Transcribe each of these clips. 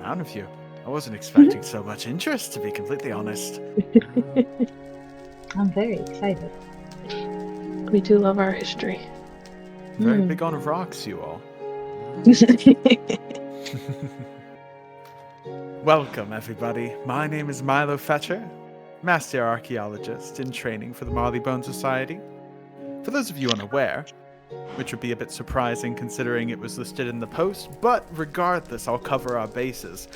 proud of you. I wasn't expecting so much interest, to be completely honest. I'm very excited. We do love our history. Very big on rocks, you all. Welcome, everybody. My name is Milo Fetcher, Master Archaeologist in training for the Marleybone Society. For those of you unaware, which would be a bit surprising considering it was listed in the post, but regardless, I'll cover our bases.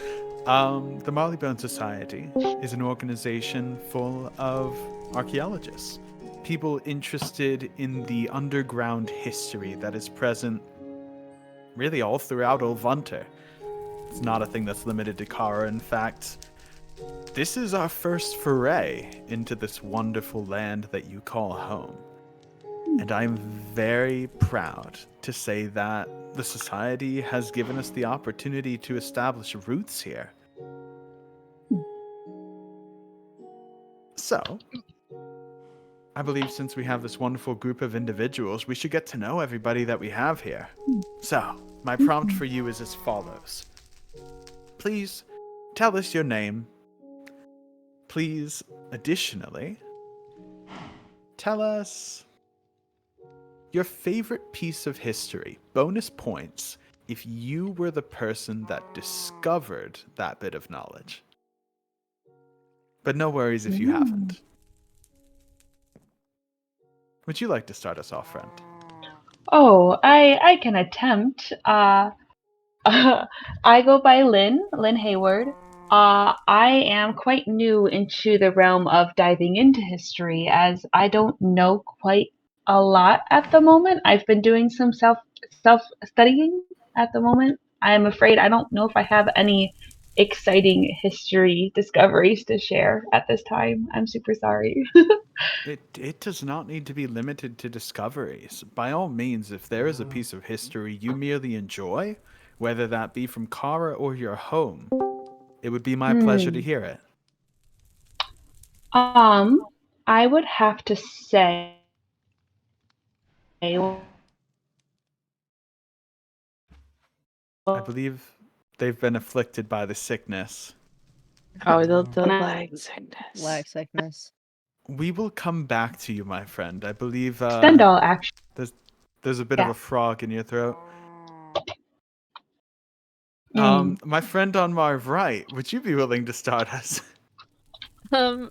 The Marleybone Society is an organization full of archaeologists, people interested in the underground history that is present really all throughout Olvunter. It's not a thing that's limited to Kara. In fact, this is our first foray into this wonderful land that you call home. And I'm very proud to say that the Society has given us the opportunity to establish roots here. So, I believe since we have this wonderful group of individuals, we should get to know everybody that we have here. So, my prompt for you is as follows. Please tell us your name. Please, additionally, tell us your favorite piece of history. Bonus points if you were the person that discovered that bit of knowledge. But no worries if you haven't. Would you like to start us off, friend? Oh, I can attempt. I go by Lynn Hayward. I am quite new into the realm of diving into history, as I don't know quite a lot at the moment. I've been doing some self studying at the moment. I am afraid I don't know if I have any exciting history discoveries to share at this time. I'm super sorry. It does not need to be limited to discoveries. By all means, if there is a piece of history you merely enjoy, whether that be from Kara or your home, it would be my pleasure to hear it. I would have to say I believe they've been afflicted by the sickness. Oh, the lag sickness. Lag sickness. We will come back to you, my friend. I believe Stendhal, actually. there's a bit of a frog in your throat. My friend on my right, would you be willing to start us? Yeah,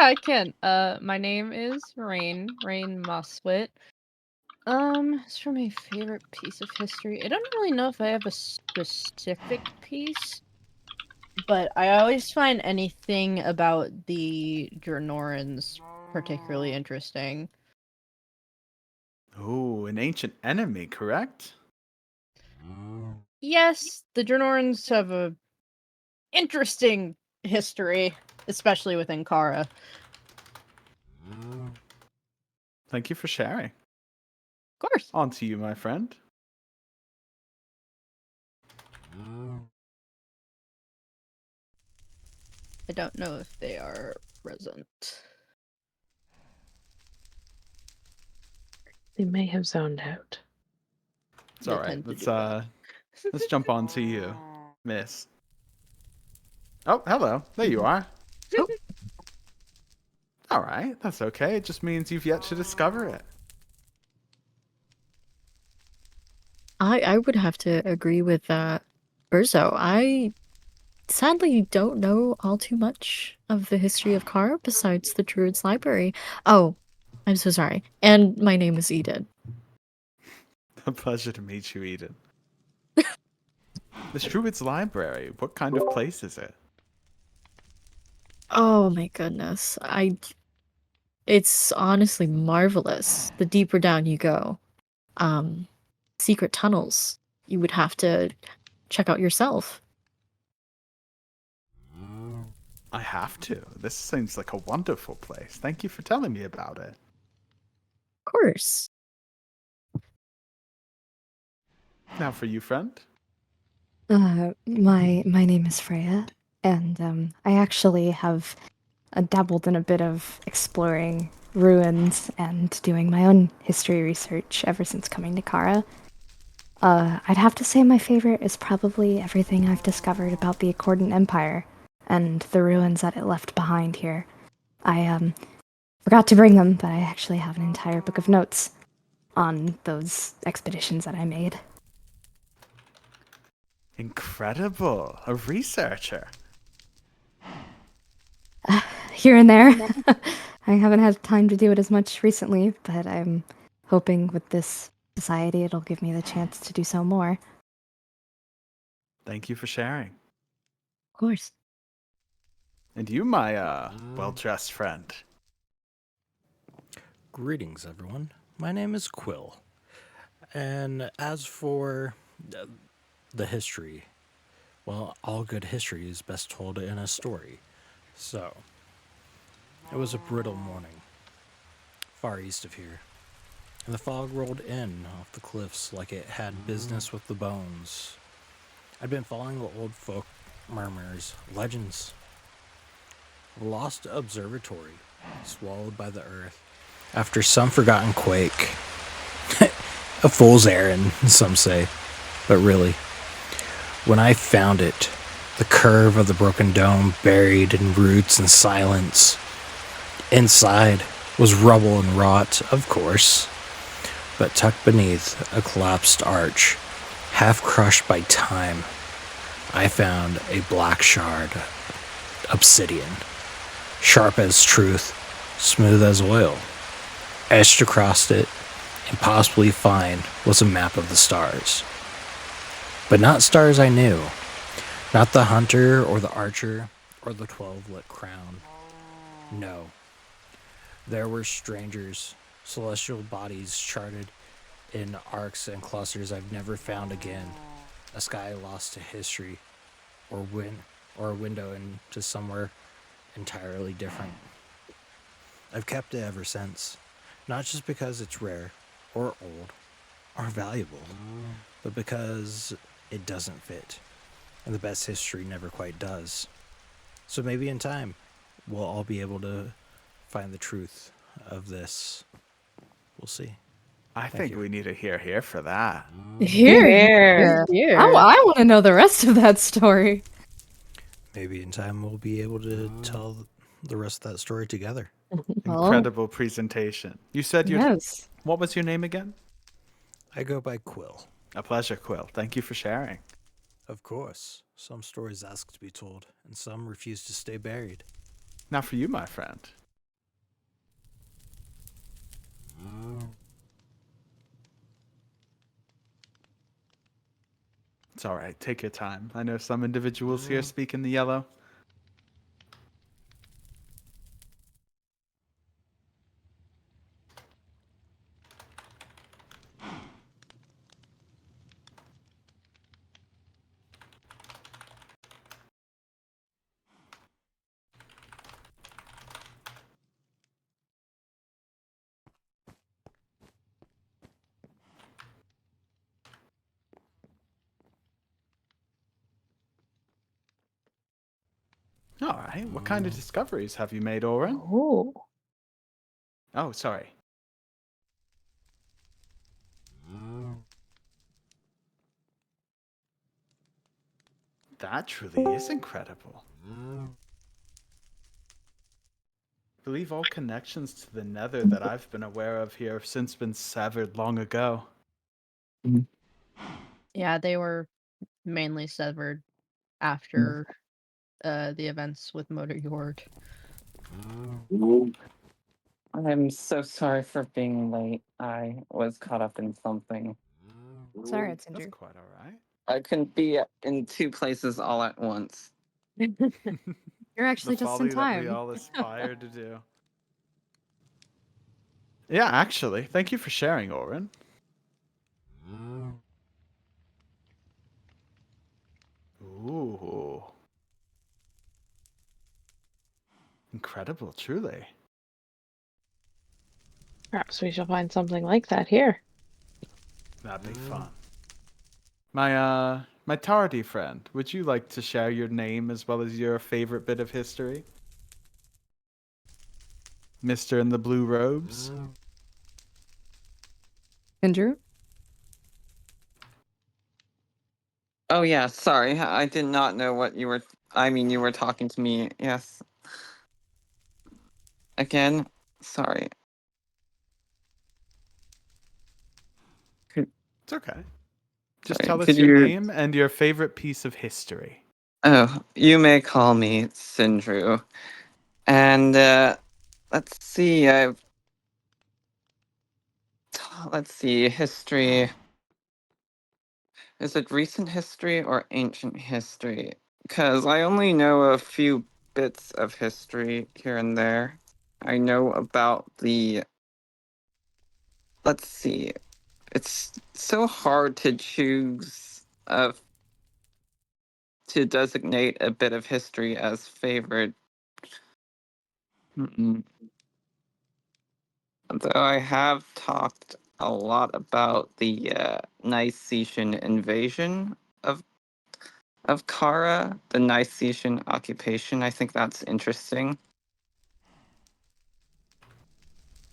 I can. My name is Rain Muswit. As for my favorite piece of history, I don't really know if I have a specific piece, but I always find anything about the Dranorans particularly interesting. Oh, an ancient enemy, correct? Yes, the Dranorans have a interesting history, especially within Kara. Thank you for sharing. Of course. On to you, my friend. I don't know if they are present. They may have zoned out. It's all right. Let's jump on to you, miss. Oh, hello. There you are. Oh. All right, that's okay. It just means you've yet to discover it. I would have to agree with Urzo. I sadly don't know all too much of the history of Kara besides the Druid's Library. Oh, I'm so sorry. And my name is Eden. A pleasure to meet you, Eden. The Druid's Library, what kind of place is it? Oh my goodness. It's honestly marvelous. The deeper down you go. Secret tunnels. You would have to check out yourself. I have to. This seems like a wonderful place. Thank you for telling me about it. Of course. Now for you, friend. My name is Freya, and I actually have dabbled in a bit of exploring ruins and doing my own history research ever since coming to Kara. I'd have to say my favorite is probably everything I've discovered about the Accordant Empire and the ruins that it left behind here. I forgot to bring them, but I actually have an entire book of notes on those expeditions that I made. Incredible. A researcher. Here and there. I haven't had time to do it as much recently, but I'm hoping with this society it'll give me the chance to do so more. Thank you for sharing. Of course. And you, my well-dressed friend. Greetings, everyone. My name is Quill. And as for the history, well, all good history is best told in a story. So, it was a brittle morning, far east of here, and the fog rolled in off the cliffs like it had business with the bones. I'd been following the old folk murmurs, legends, of a lost observatory swallowed by the earth after some forgotten quake. A fool's errand, some say. But really, when I found it, the curve of the broken dome buried in roots and silence. Inside was rubble and rot, of course, but tucked beneath a collapsed arch, half crushed by time, I found a black shard, obsidian, sharp as truth, smooth as oil. Etched across it, impossibly fine, was a map of the stars. But not stars I knew. Not the hunter or the archer or the 12-lit crown. No. There were strangers, celestial bodies charted in arcs and clusters I've never found again. A sky lost to history, or a window into somewhere entirely different. I've kept it ever since. Not just because it's rare, or old, or valuable, but because it doesn't fit, and the best history never quite does. So maybe in time, we'll all be able to find the truth of this. We'll see. I think we need a here for that. Here. I want to know the rest of that story. Maybe in time we'll be able to tell the rest of that story together. Incredible presentation. You said Yes. What was your name again? I go by Quill. A pleasure, Quill. Thank you for sharing. Of course, some stories ask to be told, and some refuse to stay buried. Now for you, my friend. It's all right. Take your time. I know some individuals here speak in the yellow. All right. What kind of discoveries have you made, Oren? Oh. Oh, sorry. That truly is incredible. I believe all connections to the Nether that I've been aware of here have since been severed long ago. Yeah, they were mainly severed after the events with Motor Yord. I'm so sorry for being late. I was caught up in something. Sorry, it's That's Andrew. quite all right. I couldn't be in two places all at once. You're actually The just in folly that we time. all aspire to do. Yeah, actually, thank you for sharing, Oren. Ooh. Incredible, truly. Perhaps we shall find something like that here. That'd be fun. My tardy friend, would you like to share your name as well as your favorite bit of history? Mister in the blue robes? Andrew? Oh yeah, sorry. I did not know what you were. I mean, you were talking to me. Yes. Again, sorry. Could, It's okay. Just sorry. tell us Could your you? name and your favorite piece of history. Oh, you may call me Sindru. And let's see. Let's see. History. Is it recent history or ancient history? Because I only know a few bits of history here and there. I know about the. Let's see. It's so hard to choose to designate a bit of history as favorite. Mm, Though I have talked a lot about the Nicetian invasion of Kara, the Nicetian occupation. I think that's interesting.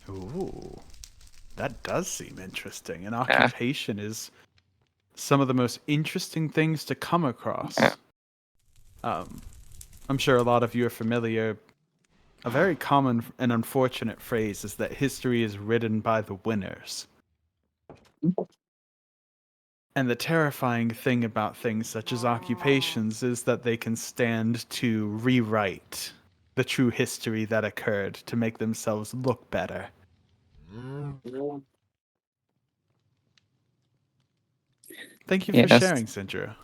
Ooh, that does seem interesting. An Yeah. occupation is some of the most interesting things to come Yeah. across. I'm sure a lot of you are familiar. A very common and unfortunate phrase is that history is written by the winners. And the terrifying thing about things such as occupations is that they can stand to rewrite the true history that occurred to make themselves look better. Thank you for Yes. sharing, Sindra.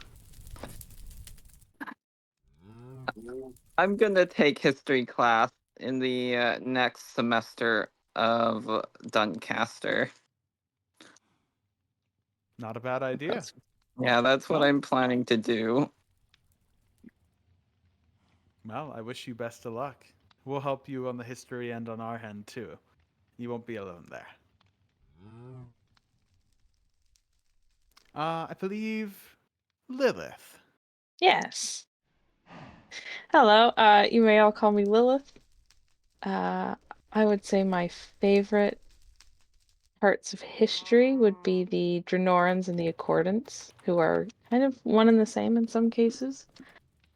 I'm gonna take history class in the next semester of Doncaster. Not a bad idea. That's what I'm planning to do. Well, I wish you best of luck. We'll help you on the history end on our end, too. You won't be alone there. I believe Lilith. Yes. Hello. You may all call me Lilith. I would say my favorite parts of history would be the Dranorans and the Accordants, who are kind of one and the same in some cases.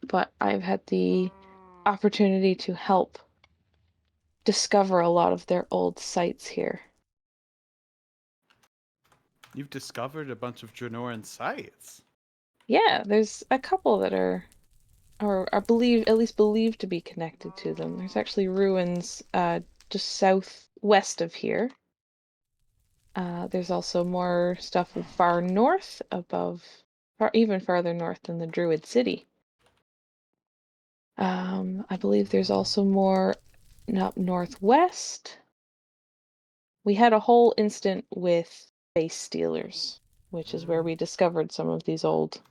But I've had the opportunity to help discover a lot of their old sites here. You've discovered a bunch of Dranoran sites. Yeah, there's a couple that are believed, at least believed to be connected to them. There's actually ruins just southwest of here. There's also more stuff far north even farther north than the Druid City. I believe there's also more up northwest. We had a whole incident with base stealers, which is where we discovered some of these old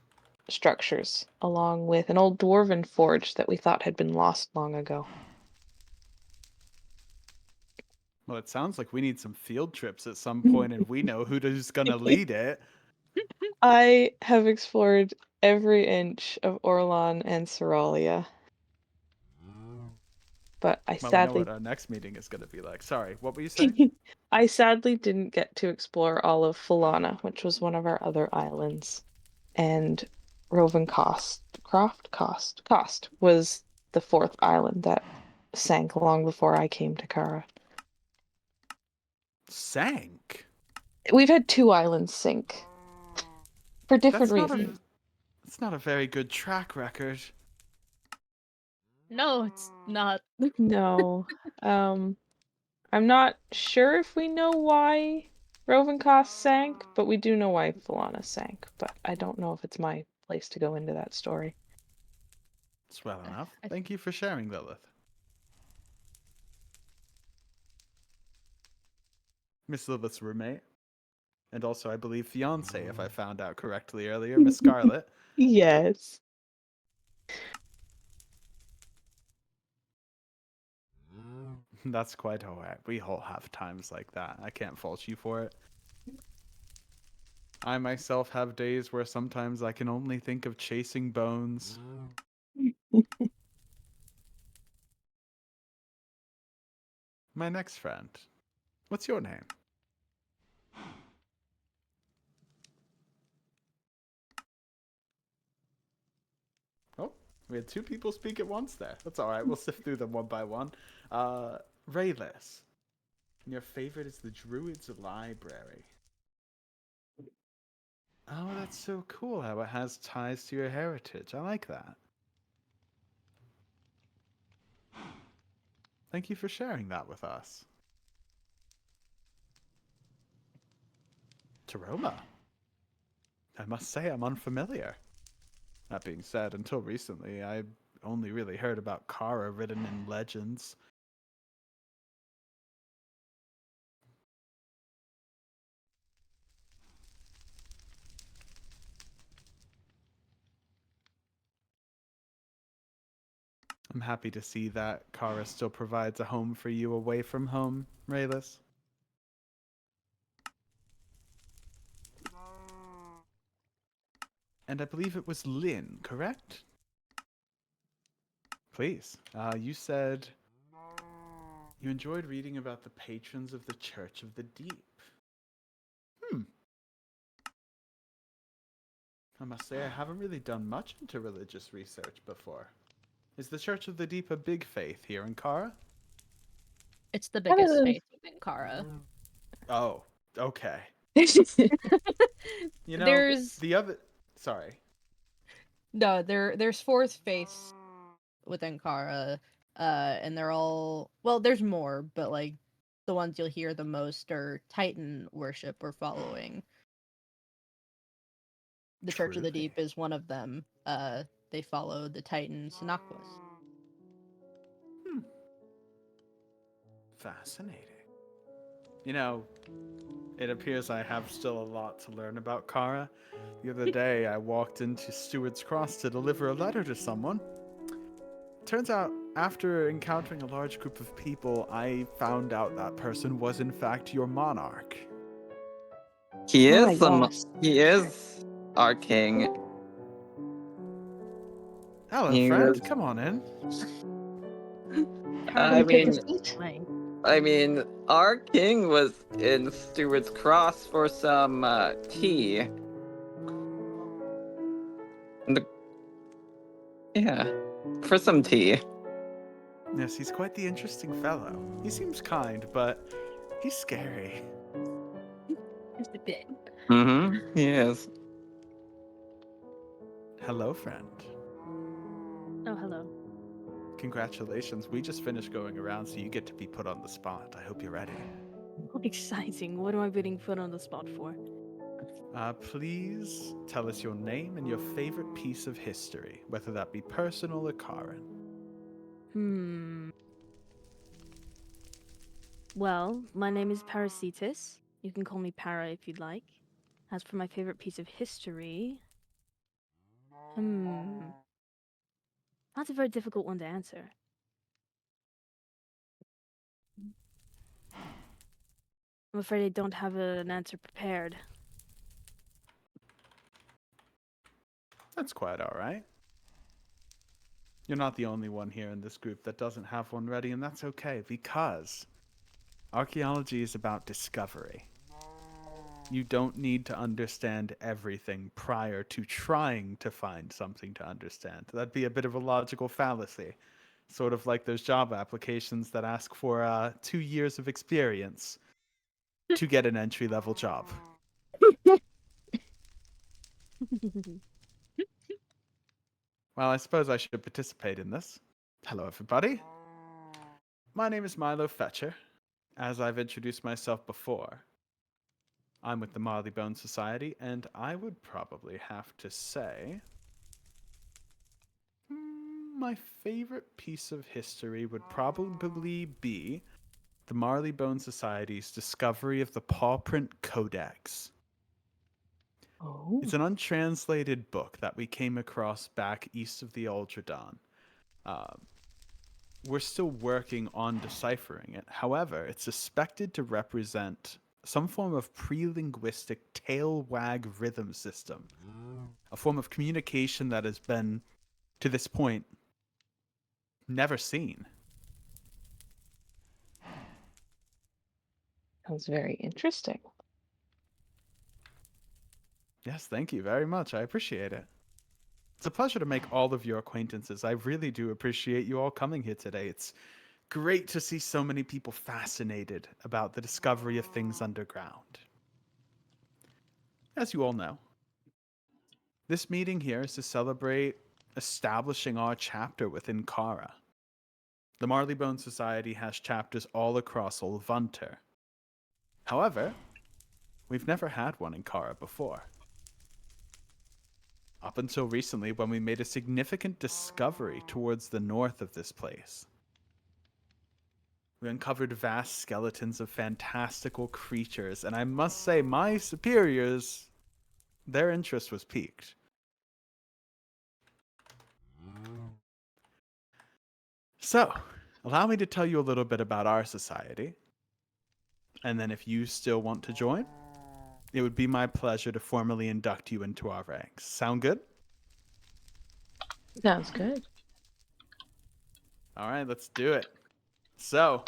structures, along with an old dwarven forge that we thought had been lost long ago. Well, it sounds like we need some field trips at some point, and we know who's going to lead it. I have explored every inch of Orlan and Seralia, but I Well, we know sadly what our next meeting is going to be like. Sorry, what were you saying? I sadly didn't get to explore all of Falana, which was one of our other islands. And Rovan Cost was the fourth island that sank long before I came to Kara. Sank? We've had two islands sink for different reasons. That's not a very good track record. No, it's not. No. I'm not sure if we know why Rovenkoss sank, but we do know why Falana sank. But I don't know if it's my place to go into that story. It's well enough. Thank you for sharing, Lilith. Miss Lilith's roommate, and also, I believe, fiance, if I found out correctly earlier, Miss Scarlet. Yes. That's quite alright. We all have times like that. I can't fault you for it. I myself have days where sometimes I can only think of chasing bones. My next friend. What's your name? We had two people speak at once there. That's all right. We'll sift through them one by one. Rayless, your favorite is the Druid's Library. Oh, that's so cool how it has ties to your heritage. I like that. Thank you for sharing that with us. Taroma. I must say I'm unfamiliar. That being said, until recently, I only really heard about Kara written in legends. I'm happy to see that Kara still provides a home for you away from home, Rayless. And I believe it was Lynn, correct? Please. You said you enjoyed reading about the patrons of the Church of the Deep. I must say I haven't really done much into religious research before. Is the Church of the Deep a big faith here in Kara? It's the biggest faith within Kara. Oh, okay. You know, There's the other... Sorry. no, there's fourth faiths within Kara, and they're all well. There's more, but like the ones you'll hear the most are Titan worship or following. The Church of the Truly. Deep is one of them. They follow the Titan Sinakwas. Fascinating. You know, it appears I have still a lot to learn about Kara. The other day, I walked into Steward's Cross to deliver a letter to someone. Turns out, after encountering a large group of people, I found out that person was in fact your monarch. He Oh my is gosh. he is our king. Hello, He friend. was, Come on in. I Can we take a mean, seat? our king was in Stewart's Cross for some tea. Yeah, for some tea. Yes, he's quite the interesting fellow. He seems kind, but he's scary. Just a bit. Mm-hmm. He is. Hello, friend. Oh, hello. Congratulations. We just finished going around, so you get to be put on the spot. I hope you're ready. Exciting. What am I being put on the spot for? Please tell us your name and your favorite piece of history, whether that be personal or Karen. Well, my name is Parasitis. You can call me Para if you'd like. As for my favorite piece of history, that's a very difficult one to answer. I'm afraid I don't have an answer prepared. That's quite all right. You're not the only one here in this group that doesn't have one ready, and that's okay, because archaeology is about discovery. You don't need to understand everything prior to trying to find something to understand. That'd be a bit of a logical fallacy. Sort of like those job applications that ask for 2 years of experience to get an entry-level job. Well, I suppose I should participate in this. Hello, everybody. My name is Milo Fetcher. As I've introduced myself before, I'm with the Marleybone Society, and I would probably have to say my favorite piece of history would probably be the Marleybone Society's discovery of the paw print codex. Oh. It's an untranslated book that we came across back east of the Ultradon. We're still working on deciphering it. However, it's suspected to represent some form of pre-linguistic tail wag rhythm system, a form of communication that has been, to this point, never seen. Sounds very interesting. Yes, thank you very much. I appreciate it. It's a pleasure to make all of your acquaintances. I really do appreciate you all coming here today. It's great to see so many people fascinated about the discovery of things underground. As you all know, this meeting here is to celebrate establishing our chapter within Kara. The Marleybone Society has chapters all across Olvunter. However, we've never had one in Kara before. Up until recently, when we made a significant discovery towards the north of this place. We uncovered vast skeletons of fantastical creatures, and I must say, my superiors, their interest was piqued. So, allow me to tell you a little bit about our society, and then if you still want to join, it would be my pleasure to formally induct you into our ranks. Sound good? Sounds good. All right, let's do it. So,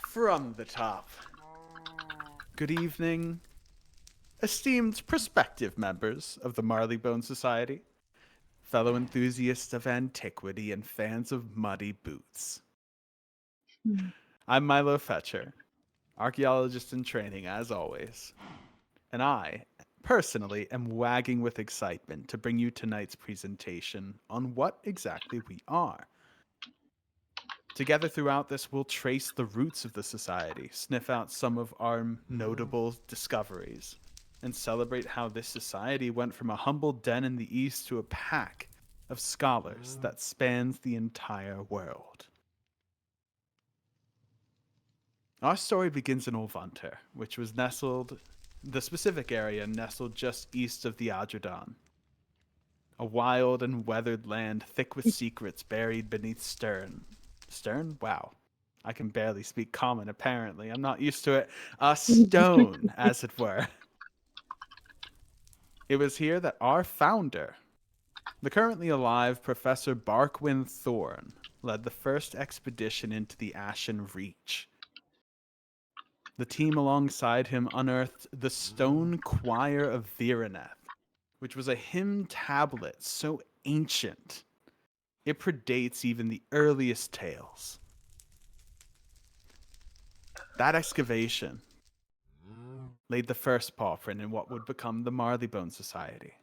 from the top. Good evening, esteemed prospective members of the Marleybone Society, fellow enthusiasts of antiquity and fans of muddy boots. I'm Milo Fetcher, archaeologist in training as always, and I, personally, am wagging with excitement to bring you tonight's presentation on what exactly we are. Together throughout this, we'll trace the roots of the society, sniff out some of our notable discoveries, and celebrate how this society went from a humble den in the east to a pack of scholars that spans the entire world. Our story begins in Olvunter, which was the specific area nestled just east of the Adradon. A wild and weathered land thick with secrets buried beneath stern. Stern? Wow. I can barely speak common, apparently. I'm not used to it. A stone, as it were. It was here that our founder, the currently alive Professor Barkwin Thorne, led the first expedition into the Ashen Reach. The team alongside him unearthed the Stone Choir of Viraneth, which was a hymn tablet so ancient it predates even the earliest tales. That excavation laid the first paw print in what would become the Marleybone Society.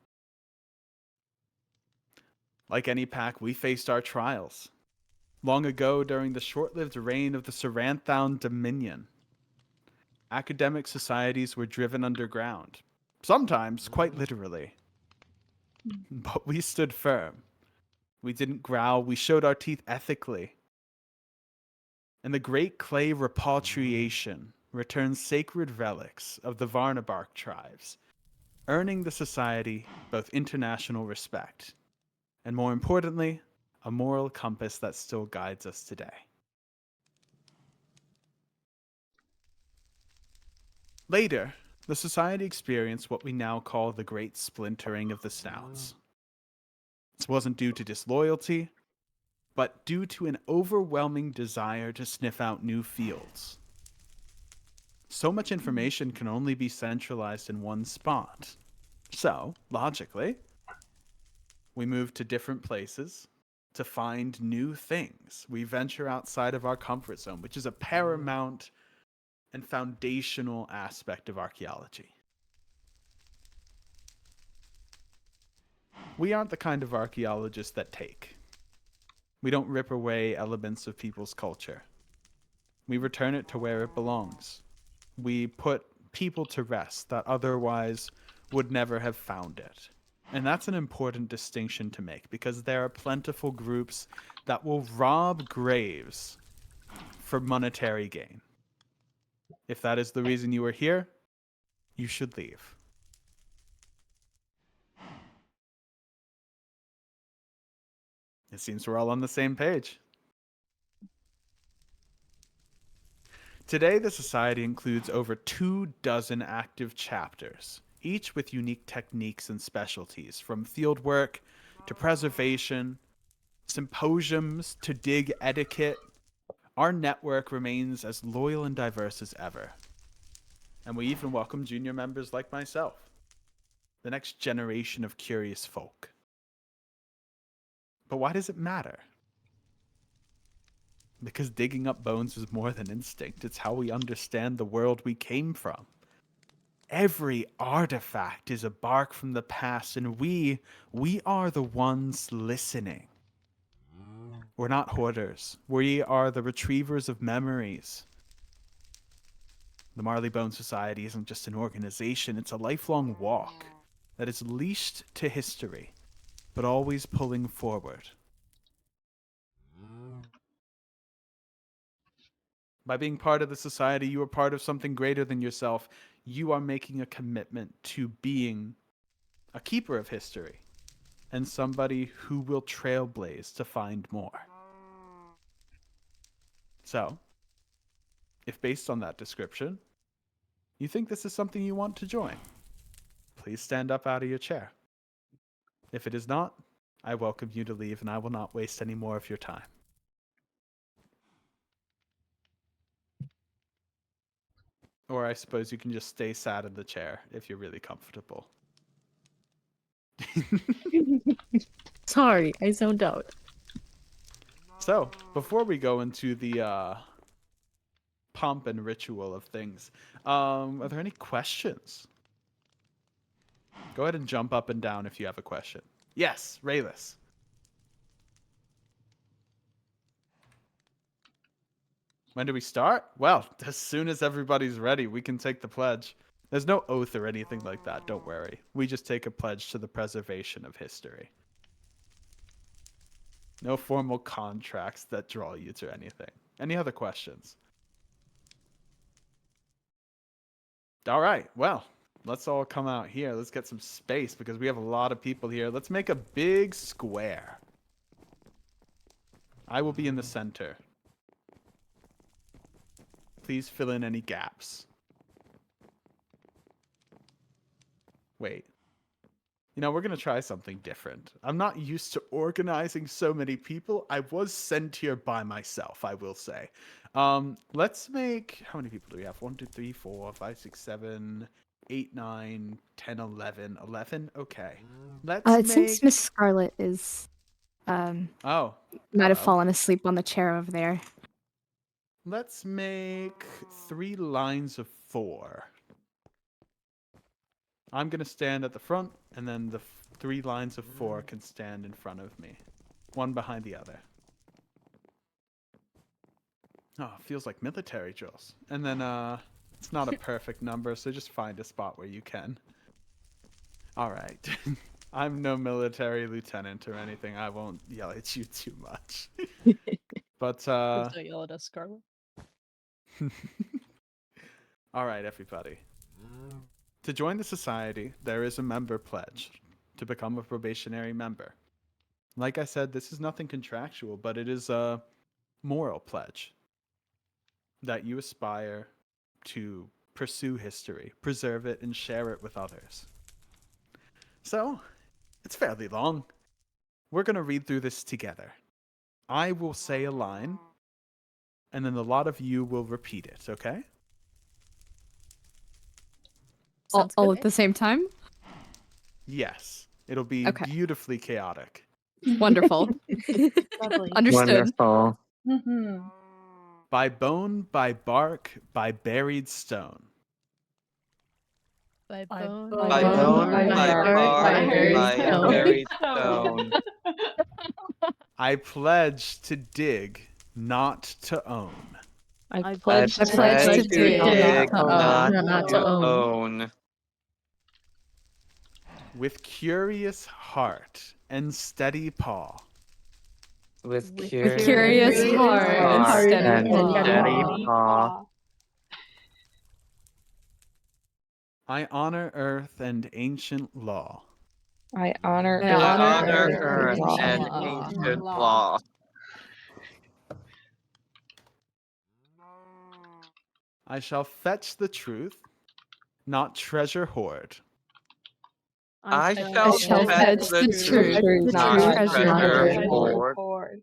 Like any pack, we faced our trials. Long ago, during the short-lived reign of the Seranthown Dominion, academic societies were driven underground, sometimes quite literally. But we stood firm. We didn't growl, we showed our teeth ethically. And the great clay repatriation returned sacred relics of the Varnabark tribes, earning the society both international respect and, more importantly, a moral compass that still guides us today. Later, the society experienced what we now call the Great Splintering of the Snouts. This wasn't due to disloyalty, but due to an overwhelming desire to sniff out new fields. So much information can only be centralized in one spot. So, logically, we move to different places to find new things. We venture outside of our comfort zone, which is a paramount and foundational aspect of archaeology. We aren't the kind of archaeologists that take. We don't rip away elements of people's culture. We return it to where it belongs. We put people to rest that otherwise would never have found it. And that's an important distinction to make, because there are plentiful groups that will rob graves for monetary gain. If that is the reason you are here, you should leave. It seems we're all on the same page. Today, the Society includes over 24 active chapters, each with unique techniques and specialties, from fieldwork to preservation, symposiums to dig etiquette. Our network remains as loyal and diverse as ever. And we even welcome junior members like myself, the next generation of curious folk. But why does it matter? Because digging up bones is more than instinct. It's how we understand the world we came from. Every artifact is a bark from the past, and we are the ones listening. We're not hoarders. We are the retrievers of memories. The Marleybone Society isn't just an organization, it's a lifelong walk that is leashed to history, but always pulling forward. By being part of the society, you are part of something greater than yourself. You are making a commitment to being a keeper of history and somebody who will trailblaze to find more. So, if based on that description, you think this is something you want to join, please stand up out of your chair. If it is not, I welcome you to leave, and I will not waste any more of your time. Or I suppose you can just stay sat in the chair if you're really comfortable. Sorry, I zoned out. So, before we go into the pomp and ritual of things, are there any questions? Go ahead and jump up and down if you have a question. Yes, Rayless. When do we start? Well, as soon as everybody's ready, we can take the pledge. There's no oath or anything like that, don't worry. We just take a pledge to the preservation of history. No formal contracts that draw you to anything. Any other questions? All right, well, let's all come out here. Let's get some space because we have a lot of people here. Let's make a big square. I will be in the center. Please fill in any gaps. Wait. You know, we're going to try something different. I'm not used to organizing so many people. I was sent here by myself, I will say. Let's make... How many people do we have? 1, 2, 3, 4, 5, 6, 7, 8, 9, 10, 11. 11? Okay. Let's It make... seems Miss Scarlet is Oh. might have hello. fallen asleep on the chair over there. Let's make 3 lines of 4. I'm going to stand at the front, and then the 3 lines of 4 can stand in front of me. One behind the other. Oh, it feels like military drills. And then, it's not a perfect number, so just find a spot where you can. Alright. I'm no military lieutenant or anything. I won't yell at you too much. But, Please don't yell at us, Scarlet. Alright, everybody. To join the society, there is a member pledge to become a probationary member. Like I said, this is nothing contractual, but it is a moral pledge that you aspire to pursue history, preserve it, and share it with others. So, it's fairly long. We're going to read through this together. I will say a line, and then a lot of you will repeat it, okay? All at the same time? Yes. It'll be Okay. beautifully chaotic. Wonderful. Lovely. Understood. Wonderful. Mm-hmm. By bone, by bark, by buried stone. By By bone, bone, By By bone, bone, by by bark, buried by stone. buried stone. I pledge to dig, not to own. I I pledge I to pledge pledge to to dig, dig, not not to to own. own. With curious heart and steady paw. With With With curious curious heart and heart steady and steady paw. paw. I honor earth and ancient law. I honor I earth I honor and honor earth ancient earth law. and ancient law. I shall fetch the truth, not treasure hoard. I shall shall fetch fetch the the truth, truth, not not treasure treasure hoard. hoard.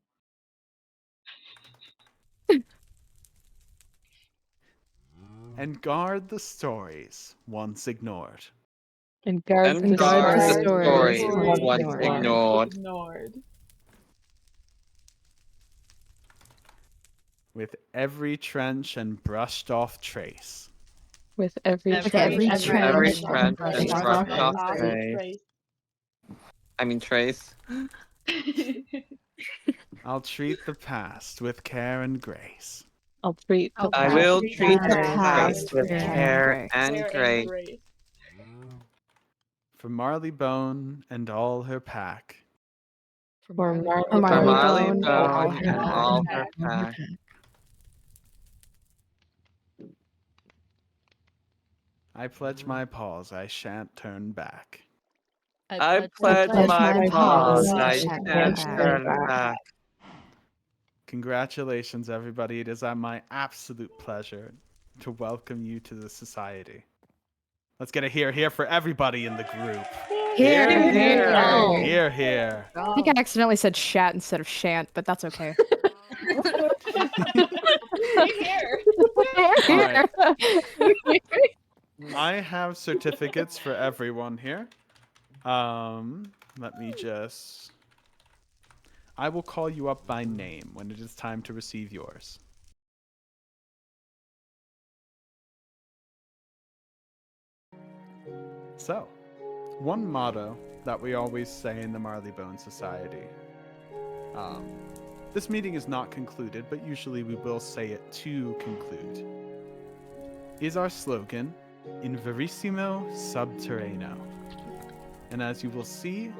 And guard the stories once ignored. And guard And the guard the stories stories once once ignored. ignored. with every trench and brushed off trace. With every With every trench. trench Every and trench brushed and off brushed off trace. trace. I mean trace. I'll treat the past with care and grace. I'll treat the I past. will treat the the past past with with care and grace. For Marleybone and all her pack. For For Marleybone. Marleybone and all Marleybone her and pack. all her pack. I pledge my paws, I shan't turn back. I pledge pledge my my paws, paws, I I shan't shan't turn turn back. Congratulations, everybody. It is my absolute pleasure to welcome you to the society. Let's get a hear for everybody in the group. Here, Here. Hear, hear. I think I accidentally said shat instead of shan't, but that's okay. All right. I have certificates for everyone here. Let me just... I will call you up by name when it is time to receive yours. So, one motto that we always say in the Marleybone Society. This meeting is not concluded, but usually we will say it to conclude. Is our slogan, in verissimo subterraneo. And as you will see,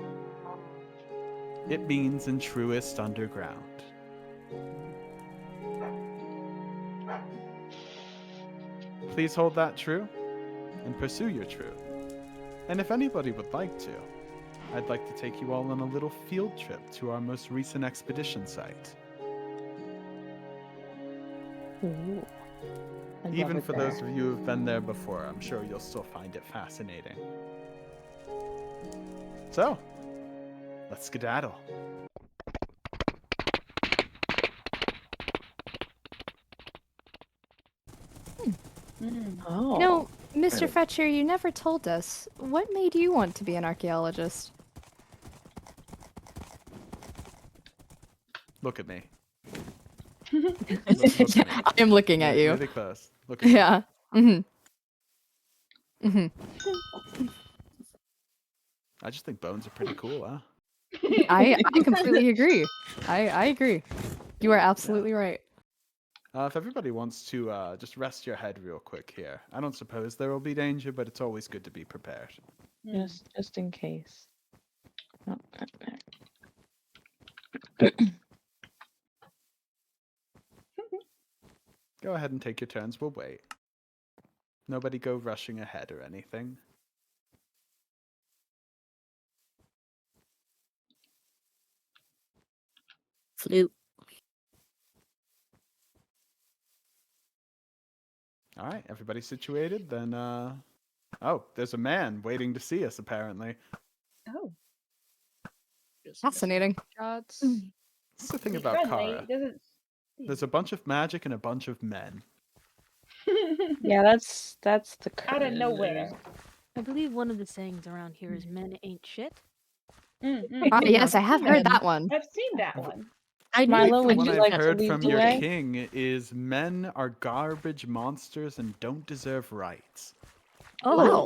it means in truest underground. Please hold that true and pursue your true. And if anybody would like to, I'd like to take you all on a little field trip to our most recent expedition site. Ooh. I love Even it for there. those of you who've been there before, I'm sure you'll still find it fascinating. So, let's skedaddle. Oh. No, Mr. Fetcher, you never told us. What made you want to be an archaeologist? Look at me. I Look at me. am looking at you. Really close. Look at me. Yeah. I just think bones are pretty cool, huh? I completely agree. I agree. You are absolutely right. If everybody wants to just rest your head real quick here. I don't suppose there will be danger, but it's always good to be prepared. Just in case. Oh, Go ahead and take your turns. We'll wait. Nobody go rushing ahead or anything. Flute. All right, everybody situated? Then, oh, there's a man waiting to see us, apparently. Oh. Fascinating. Shots. That's the thing He's about friendly. Kara. Doesn't. There's a bunch of magic and a bunch of men. yeah, that's the Out of nowhere. I believe one of the sayings around here is "men ain't shit." Yes, I have heard that one. I've seen that one. I knew Milo, it would What you I've like to heard lead from the your way? king is men are garbage monsters and don't deserve rights. Oh,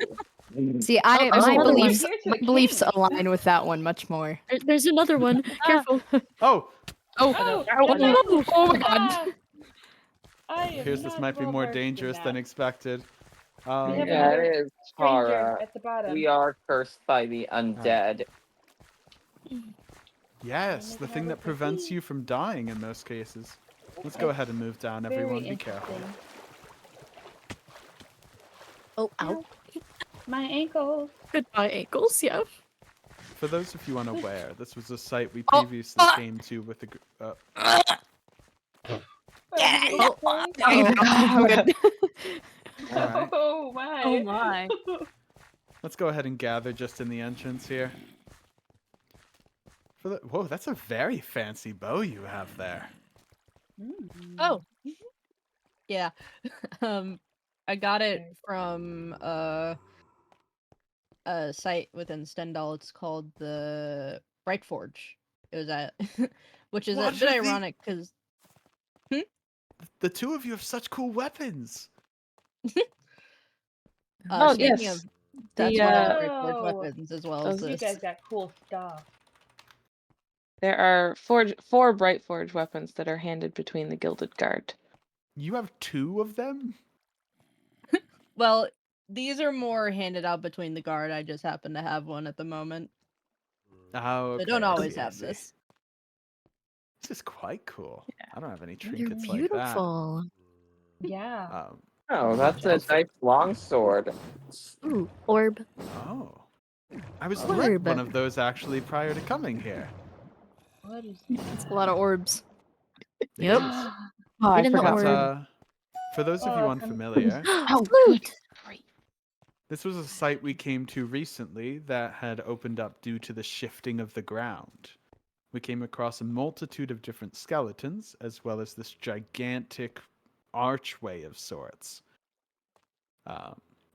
See, there's my another one. beliefs align with that one much more. There's another one. Careful. Oh, Oh, Oh, oh my god. I appears this might be more dangerous than expected. We have Yeah, another it is stranger Tara. at the bottom. We are cursed by the undead. Yes, the thing that prevents you from dying in most cases. Let's go ahead and move down, everyone. Be careful. Oh, ow. My ankle. Goodbye, ankles. Yeah. For those of you unaware, this was a site we Oh, previously came to with a I'm good. Alright. Oh my. Oh my. Let's go ahead and gather just in the entrance here. Whoa, that's a very fancy bow you have there. Oh. Yeah. I got it from a site within Stendhal. It's called the Bright Forge. It was at which is a What bit is the- ironic because the two of you have such cool weapons. Oh, Speaking yes. of, that's one of the great forge Whoa. weapons as well Those- as You this. guys got cool stuff. There are four Bright Forge weapons that are handed between the Gilded Guard. You have two of them? Well, these are more handed out between the guard. I just happen to have one at the moment. Oh, okay. They don't I always see, I have see. this. This is quite cool. I don't have any They're trinkets like that. beautiful. Yeah. Oh, that's a nice longsword. Ooh, orb. Oh. I was threatened Orb. one of those actually prior to coming here. What is It's a lot of orbs. It Yep. is. Oh, I Get in the forgot. But, orb. for those of you unfamiliar, Oh, Flute! good. Great. this was a site we came to recently that had opened up due to the shifting of the ground. We came across a multitude of different skeletons, as well as this gigantic archway of sorts.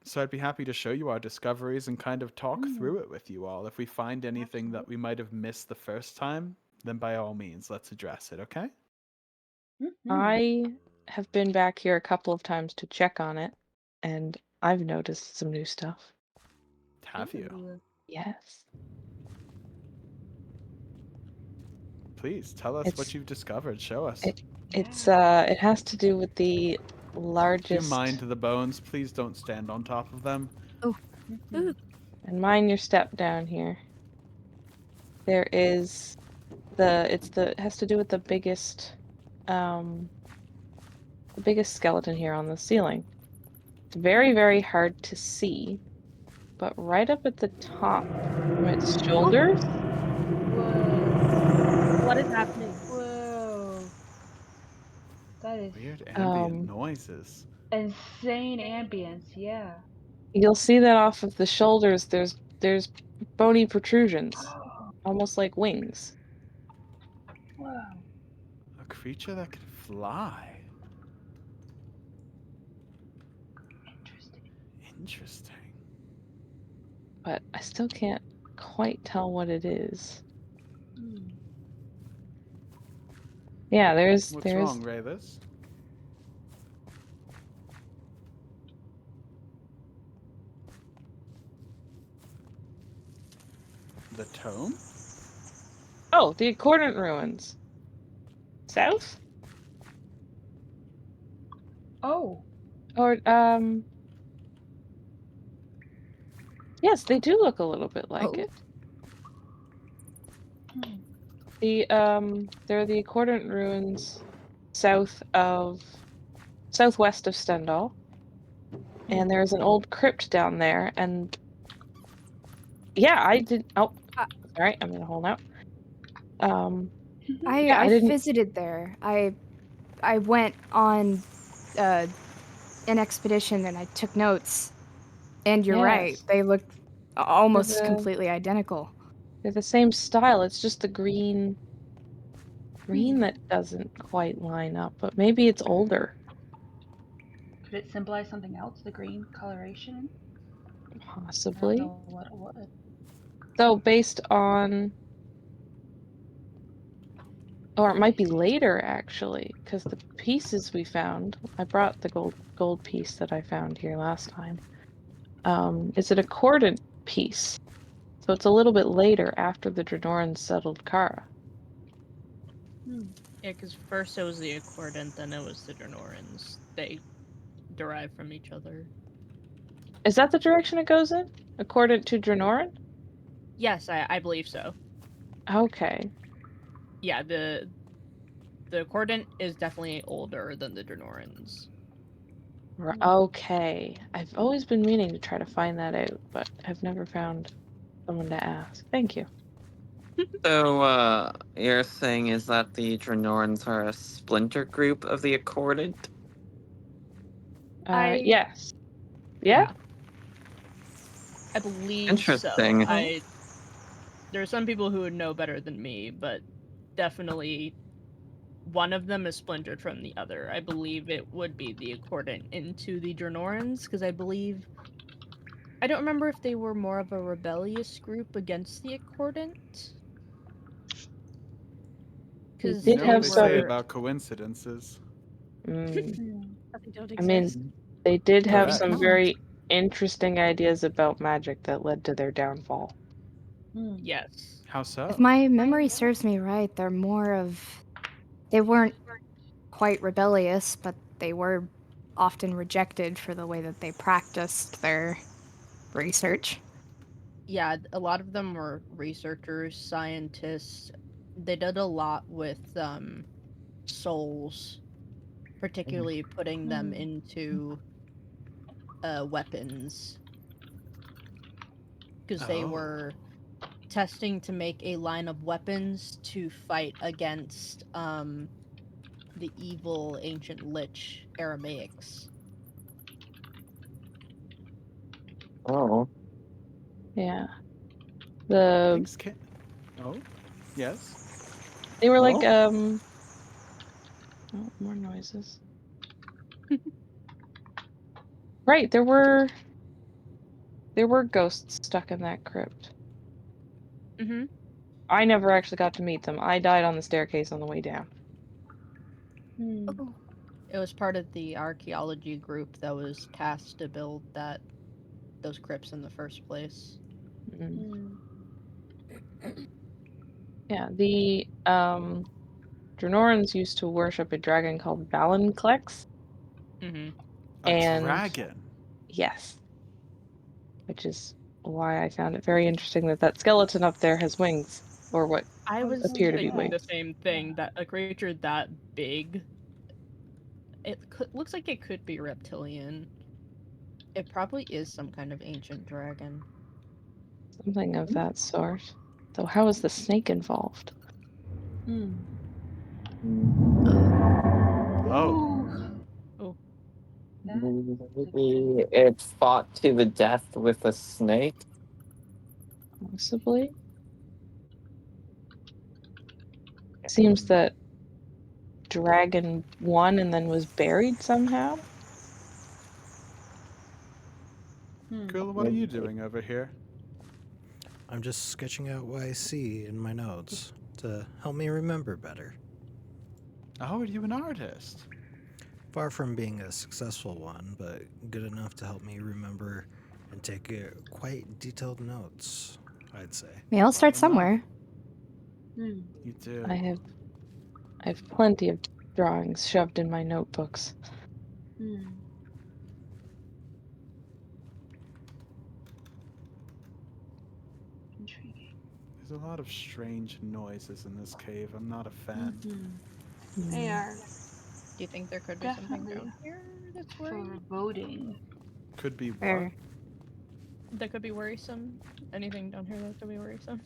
So I'd be happy to show you our discoveries and kind of talk through it with you all. If we find anything that we might have missed the first time, then by all means, let's address it, okay? I have been back here a couple of times to check on it, and I've noticed some new stuff. Have you? Yes. Please, tell us what you've discovered. Show us. It has to do with the Do you largest. mind the bones? Please don't stand on top of them. Ooh. And mind your step down here. There is it has to do with the biggest skeleton here on the ceiling. It's very, very hard to see, but right up at the top from its shoulders, Whoa. What is happening? Whoa. That is Weird ambient noises. insane ambience, yeah. you'll see that off of the shoulders there's bony protrusions, almost like wings. Whoa. A creature that can fly. Interesting. Interesting. But I still can't quite tell what it is. Yeah, What's wrong, Ravis? The tome? Oh, the Accordant Ruins. South? Oh. Or yes, they do look a little bit like it. They're the Accordant Ruins southwest of Stendhal. And there's an old crypt down there, and yeah, I did. Oh, sorry, I'm gonna hold out. I didn't. visited there. I went on an expedition and I took notes. And you're right, Yes. they look almost They're the- completely identical. They're the same style. It's just the green that doesn't quite line up, but maybe it's older. Could it symbolize something else? The green coloration? Possibly. I don't know what it would. So based on, or it might be later actually, because the pieces we found, I brought the gold piece that I found here last time. It's an accordant piece, so it's a little bit later after the Dranorans settled Kara. Yeah, because first it was the Accordant, then it was the Dranorans. They derive from each other. Is that the direction it goes in? Accordant to Dranoran? Yes, I believe so. Okay. Yeah, the Accordant is definitely older than the Dranorans. Okay. I've always been meaning to try to find that out, but I've never found someone to ask. Thank you. So, you're saying is that the Dranorans are a splinter group of the Accordant? Yes. Yeah? I believe Interesting. so. There are some people who would know better than me, but definitely one of them is splintered from the other. I believe it would be the Accordant into the Dranorans, because I don't remember if they were more of a rebellious group against the Accordant. They You did know what have they some. say about coincidences. But they don't I mean, exist. they did have Correct. some very interesting ideas about magic that led to their downfall. Yes. How so? If my memory serves me right, they're more of. They weren't quite rebellious, but they were often rejected for the way that they practiced their research. Yeah, a lot of them were researchers, scientists. They did a lot with souls, particularly putting them into weapons, because they Oh. were testing to make a line of weapons to fight against the evil ancient lich Aramaics. Oh. Yeah. The Things can. Oh, yes. They were like Oh. oh, more noises. Right, there were ghosts stuck in that crypt. Mm-hmm. I never actually got to meet them. I died on the staircase on the way down. Oh, It was part of the archaeology group that was tasked to build those crypts in the first place. Yeah, the Dranorans used to worship a dragon called Valenclex, Mm-hmm. A and dragon. yes, which is why I found it very interesting that that skeleton up there has wings, or what I was appear to be thinking the wings. same thing, that a creature that big, looks like it could be reptilian. It probably is some kind of ancient dragon. Something of that sort. Though how is the snake involved? Oh. Oh, Maybe it fought to the death with a snake. Possibly. Seems that dragon won and then was buried somehow. Quill, what are you doing over here? I'm just sketching out what I see in my notes to help me remember better. Oh, are you an artist? Far from being a successful one, but good enough to help me remember and take quite detailed notes, I'd say. We all start Well, somewhere. You do. I have plenty of drawings shoved in my notebooks. Intriguing. There's a lot of strange noises in this cave. I'm not a fan. They are do you think there could be something definitely down here that's worrying? foreboding. Could be what? Fair. That could be worrisome? Anything down here that could be worrisome?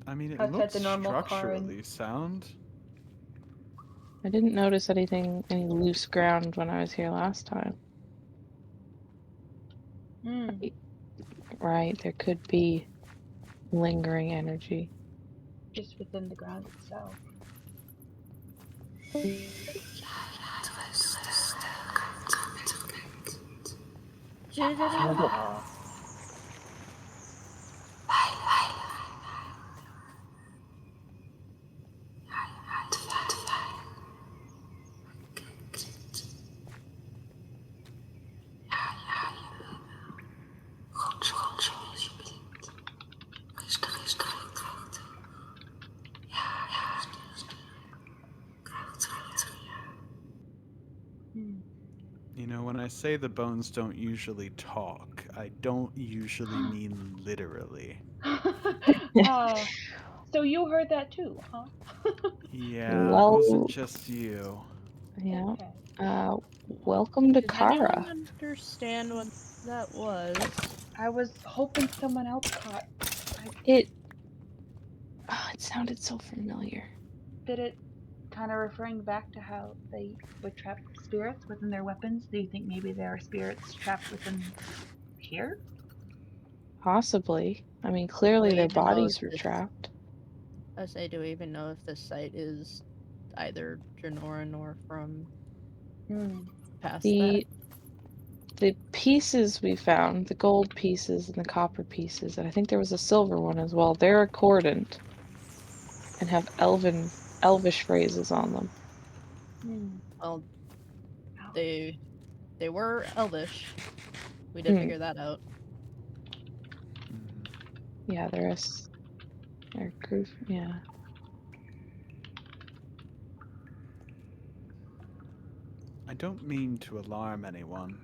I mean, it Outside looks the normal car structurally sound. I didn't notice any loose ground when I was here last time. Right, there could be lingering energy. Just within the ground itself. You know, when I say the bones don't usually talk, I don't usually mean literally. So you heard that too, huh? Yeah, it Well, wasn't just you. yeah. Okay. Welcome to Does anyone Kara. understand what that was? I was hoping someone else caught. It sounded so familiar. Did it kind of referring back to how they would trap spirits within their weapons? Do you think maybe there are spirits trapped within here? Possibly. I mean, clearly Do we their even know if bodies were this- trapped. I say, do we even know if this site is either Janoran or from past that? The pieces we found, the gold pieces and the copper pieces, and I think there was a silver one as well, they're accordant and have elvish phrases on them. Well, they were elvish. We did figure that out. Yeah, the rest are goof. Yeah. I don't mean to alarm anyone.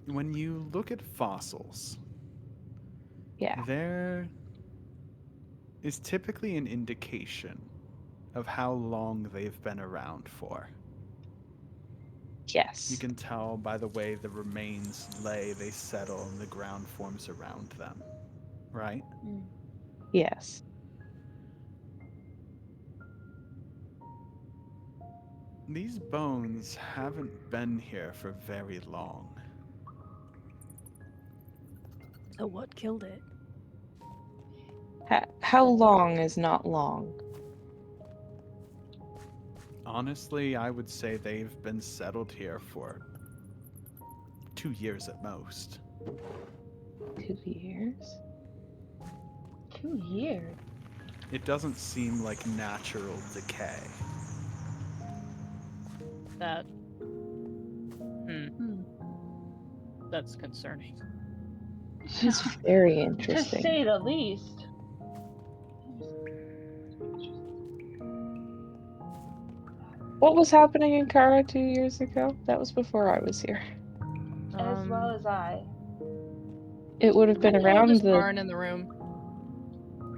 When you look at fossils, Yeah. there is typically an indication of how long they've been around for. Yes. You can tell by the way the remains lay, they settle, and the ground forms around them, right? Yes. These bones haven't been here for very long. So what killed it? How long is not long? Honestly, I would say they've been settled here for 2 years at most. 2 years? 2 years. It doesn't seem like natural decay. That. That's concerning. It's very To interesting. say the least. What was happening in Kara 2 years ago? That was before I was here. As well as I. It would have been Who around oldest the. Baron in the room?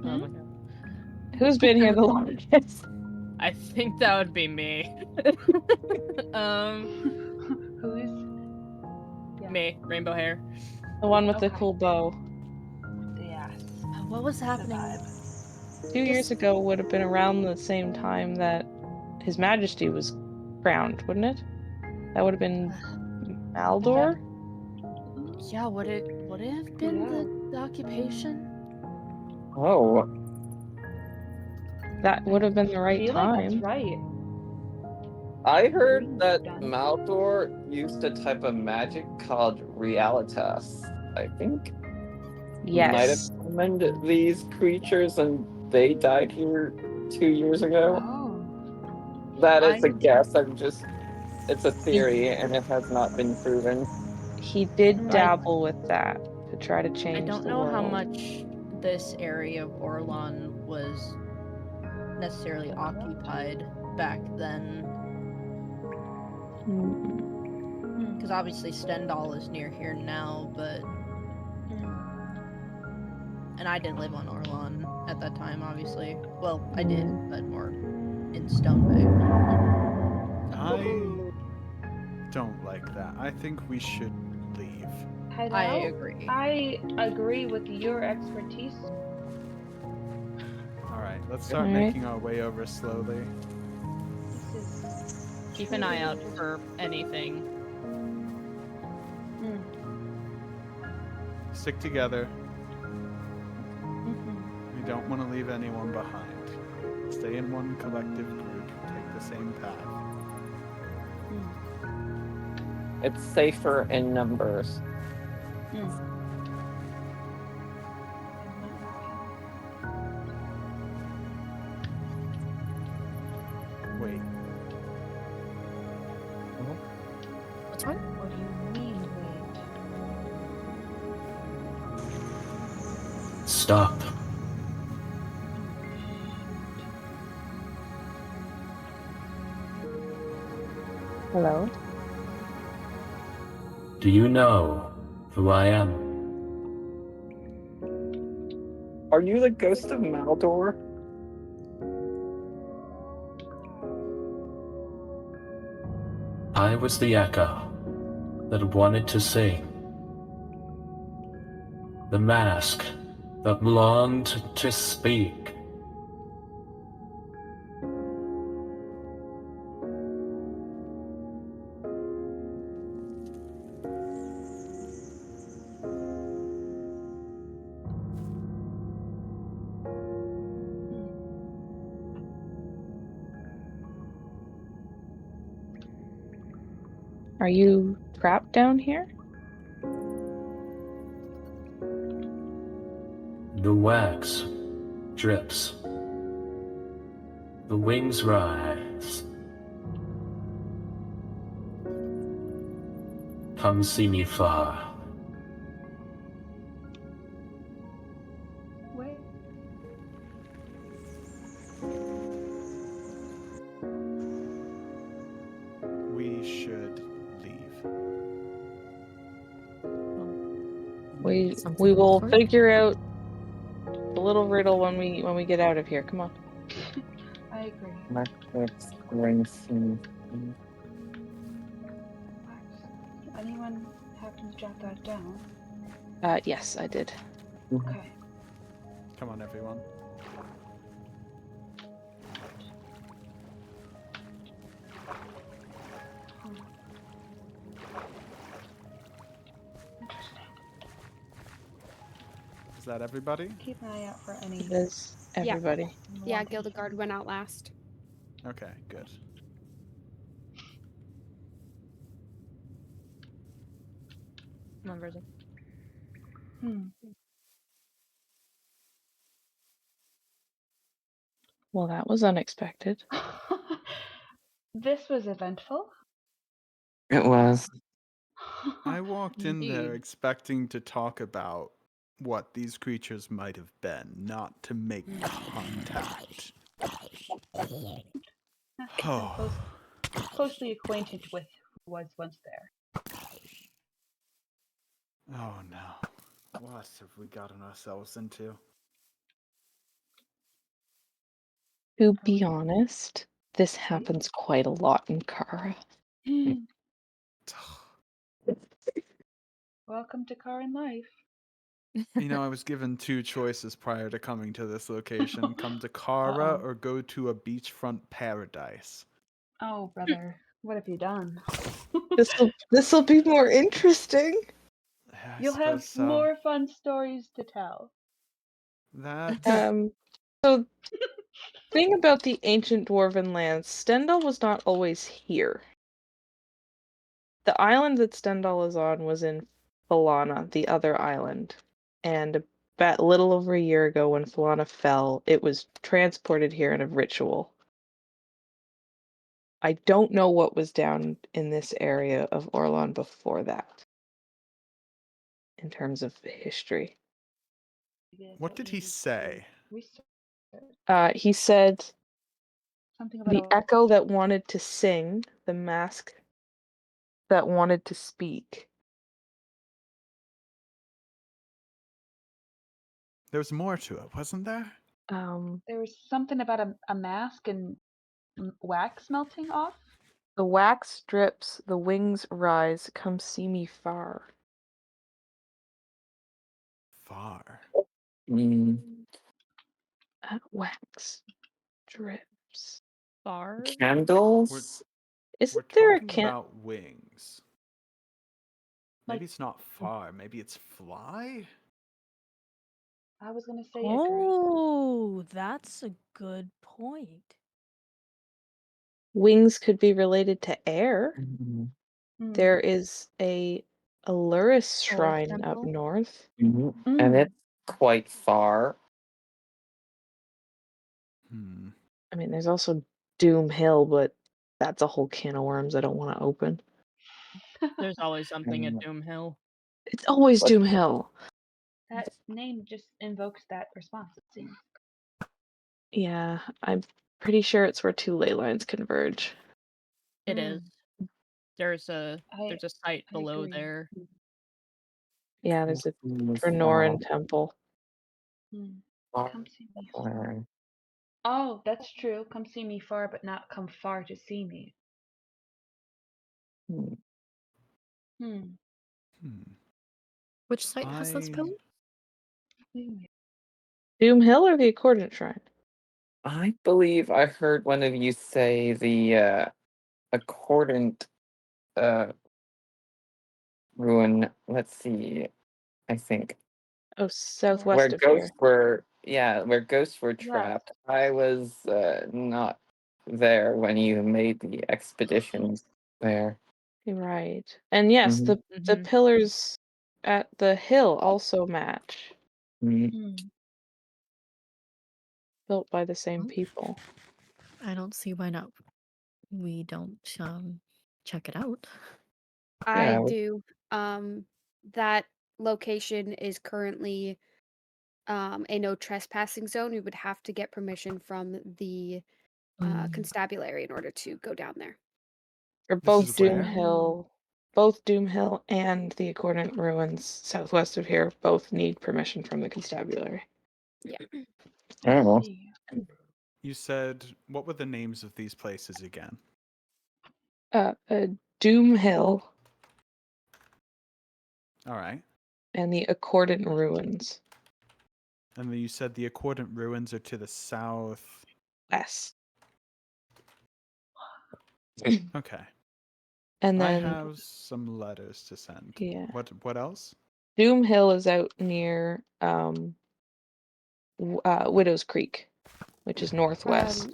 Oh my god. Who's been here the longest? I think that would be me. Who's? Yeah. Me, rainbow hair. The one with the Okay. cool bow. Yes. What was The happening? vibe. 2 years ago would have been around the same time that His Majesty was crowned, wouldn't it? That would have been Maldor? Yeah, would it have been the occupation? Oh, That would have been the I right feel like time. that's right. I heard that Done. Maldor used a type of magic called Realitas. I think might have Yes. summoned these creatures and they died here 2 years ago. Oh. That is a guess. It's a theory and it has not been proven. He did Right. dabble with that to try to I change don't the know world. how much this area of Orlon was necessarily occupied back then. Because obviously Stendhal is near here now, but... And I didn't live on Orlon at that time, obviously. Well, I did, but more in Stonebay. I don't like that. I think we should leave. I agree. I agree with your expertise. Alright, let's start Alright. making our way over slowly. This is Keep an eye out for anything. Stick together. We don't want to leave anyone behind. Stay in one collective group. Take the same path. It's safer in numbers. Wait. What's wrong? What do you mean, wait? Stop. Hello? Do you know who I am? Are you the ghost of Maldor? I was the echo that wanted to sing. The mask that longed to speak. Are you trapped down here? The wax drips The wings rise. Come see me far. Wait. We should leave. We Something will for it? figure out the little riddle when we get out of here. Come on. I agree. Let's explain. Anyone happen to jot that down? Yes, I did. Okay. Come on, everyone. Interesting. Is that everybody? Keep an eye out for any. It is everybody. Yeah, Gildegard went out last. Okay, good. Come on, Versa. Well, that was unexpected. This was eventful. It was. I walked in there Indeed. expecting to talk about what these creatures might have been, not to make contact. Oh. Closely acquainted with who was once there. Oh no. What have we gotten ourselves into? To be honest, this happens quite a lot in Kara. Welcome to Car and Life. You know, I was given two choices prior to coming to this location. Come to Kara or go to a beachfront paradise. Oh, brother. What have you done? This'll be more interesting. I You'll have suppose so. more fun stories to tell. That. So thing about the ancient dwarven lands, Stendhal was not always here. The island that Stendhal is on was in Falana, the other island. And about a little over a year ago when Falana fell, it was transported here in a ritual. I don't know what was down in this area of Orlon before that, in terms of history. What did he say? He said Something the about echo that wanted to sing, the mask that wanted to speak. There was more to it, wasn't there? there was something about a mask and wax melting off. The wax drips, the wings rise, come see me far. Far. Wax drips. Far? Candles? Isn't We're there a talking about wings. Maybe it's not far. Maybe it's fly? I was gonna say Oh, that's a good point. Wings could be related to air. Mhm. There is a Aluris shrine up temple? north. And it's quite far. I mean, there's also Doom Hill, but that's a whole can of worms I don't want to open. There's always something at Doom Hill. It's always Doom Hill. That name just invokes that response, it seems. Yeah, I'm pretty sure it's where two ley lines converge. It is. There's a site I below agree. there. Yeah, there's a Vernoran temple. Come see me far. Oh, that's true. Come see me far, but not come far to see me. Which site has this pillar? Doom Hill or the Accordant Shrine? I believe I heard one of you say the accordant ruin. Let's see. I think Oh, southwest where of ghosts here. where ghosts were trapped. I was not there when you made the expeditions there. Right. And yes, the pillars at the hill also match. Mhm. Built by the same people. I don't see why not. We don't check it out. I Yeah. do. That location is currently a no trespassing zone. We would have to get permission from the Mm. constabulary in order to go down there. Or This both is where? Doom Hill and the Accordant Ruins southwest of here both need permission from the constabulary. Yeah. Oh. See. You said, what were the names of these places again? Doom Hill All right. and the Accordant Ruins And then you said the Accordant Ruins are to the south. west. Okay. And I then have some letters to send. Yeah. What else? Doom Hill is out near Widow's Creek, which is northwest.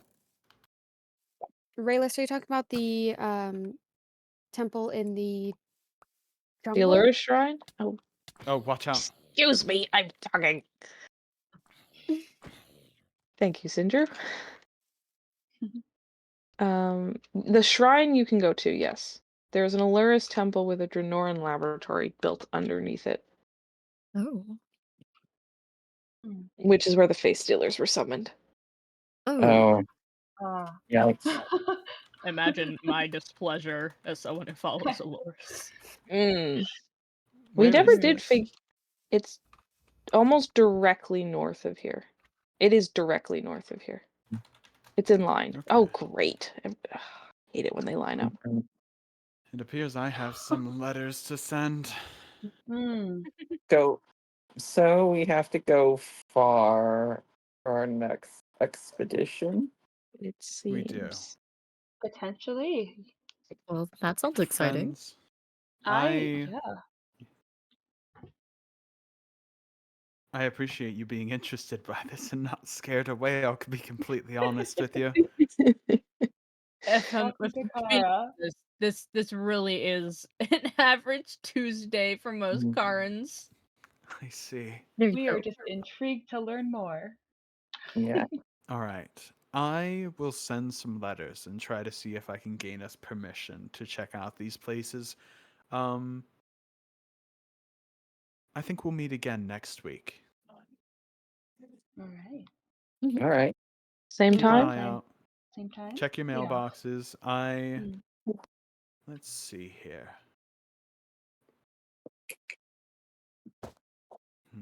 Raylis, are you talking about the temple in the The jungle? Allura Shrine? Oh, Oh, watch out. excuse me, I'm talking. Thank you, Sindru. The shrine you can go to, yes. There's an Alluris temple with a Dranoran laboratory built underneath it, Oh. which is where the face stealers were summoned. Oh. Yikes. Imagine my displeasure as someone who follows Allures. We Where never is did this? It's almost directly north of here. It is directly north of here. It's in line. Okay. Oh, great. I hate it when they line up. It appears I have some letters to send. Hmm. So we have to go far for our next expedition. It We do. seems. Potentially. Well, that sounds exciting. Friends, I appreciate you being interested by this and not scared away. I'll be completely honest with you. If I'm Welcome to being Kara. honest, this really is an average Tuesday for most Mhm. Karens. I see. There you We go. are just intrigued to learn more. Yeah. All right. I will send some letters and try to see if I can gain us permission to check out these places. I think we'll meet again next week. All right. All right. Same Keep an time? eye out. Same time? Check your Yeah. mailboxes. Let's see here.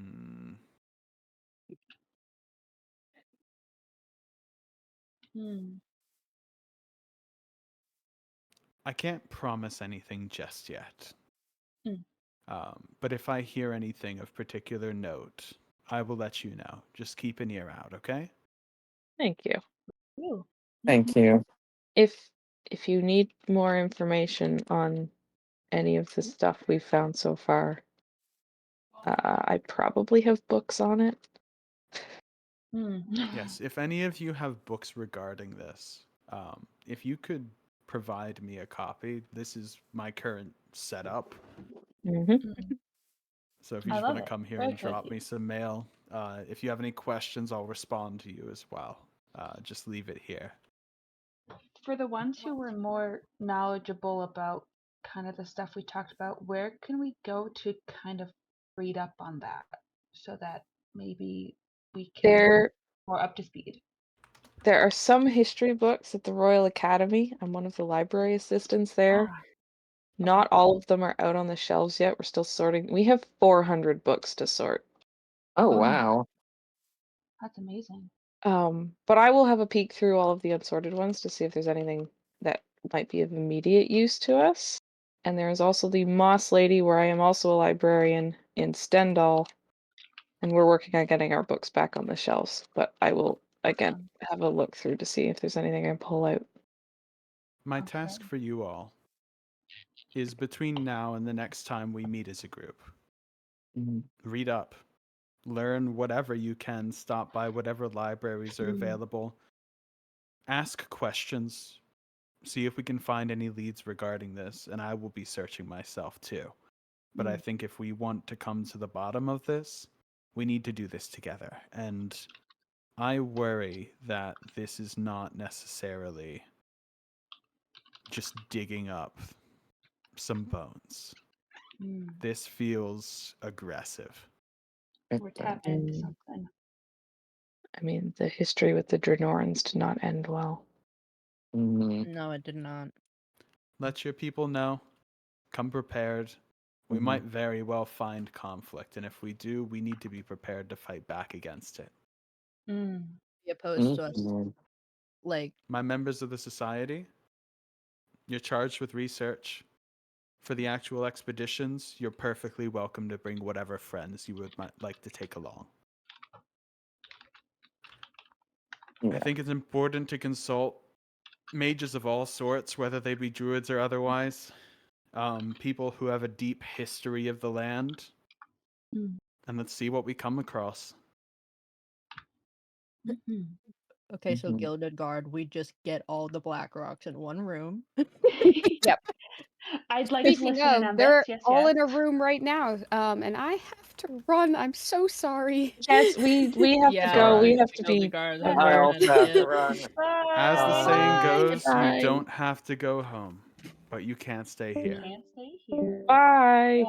Hmm. I can't promise anything just yet. Hmm. But if I hear anything of particular note, I will let you know. Just keep an ear out, okay? Thank you. Ooh. Thank you. If you need more information on any of the stuff we've found so far, I probably have books on it. Hmm. Yes, if any of you have books regarding this, if you could provide me a copy, this is my current setup. Mm-hmm. So if you I just love want to it. come here Very and drop cozy. me some mail, if you have any questions, I'll respond to you as well. Just leave it here. For the ones who were more knowledgeable about kind of the stuff we talked about, where can we go to kind of read up on that so that maybe we can There more up to speed? there are some history books at the Royal Academy. I'm one of the library assistants there. Ah, Not all of them are out on the shelves yet. We're still sorting. We have 400 books to sort. Oh, Oh. wow. That's amazing. But I will have a peek through all of the unsorted ones to see if there's anything that might be of immediate use to us. And there is also the Moss Lady, where I am also a librarian in Stendhal, and we're working on getting our books back on the shelves. But I will again Awesome. have a look through to see if there's anything I can pull out. My Okay. task for you all is between now and the next time we meet as a group. Mhm. Read up, learn whatever you can, stop by whatever libraries are available, ask questions, see if we can find any leads regarding this, and I will be searching myself too. But I think if we want to come to the bottom of this, we need to do this together. And I worry that this is not necessarily just digging up some bones. This feels aggressive. We're tapping into something. I mean, the history with the Dranorans did not end well. No, it did not. Let your people know. Come prepared. We might very well find conflict, and if we do, we need to be prepared to fight back against it. Be opposed to us. Like, My members of the society, you're charged with research. For the actual expeditions, you're perfectly welcome to bring whatever friends you would like to take along. I think it's important to consult mages of all sorts, whether they be druids or otherwise. People who have a deep history of the land. And let's see what we come across. okay, so Gilded Guard, we just get all the Black Rocks in one room. Yep. I'd like to Speaking listen in of, on they're this. Yes, all yes. in a room right now, and I have to run. I'm so sorry. Yes, we have to go. alright. We have to Gilded be Guard, aware. I also have to run. As the saying goes, Bye. you don't have to go home, but you can't stay here. Can't stay here. Bye.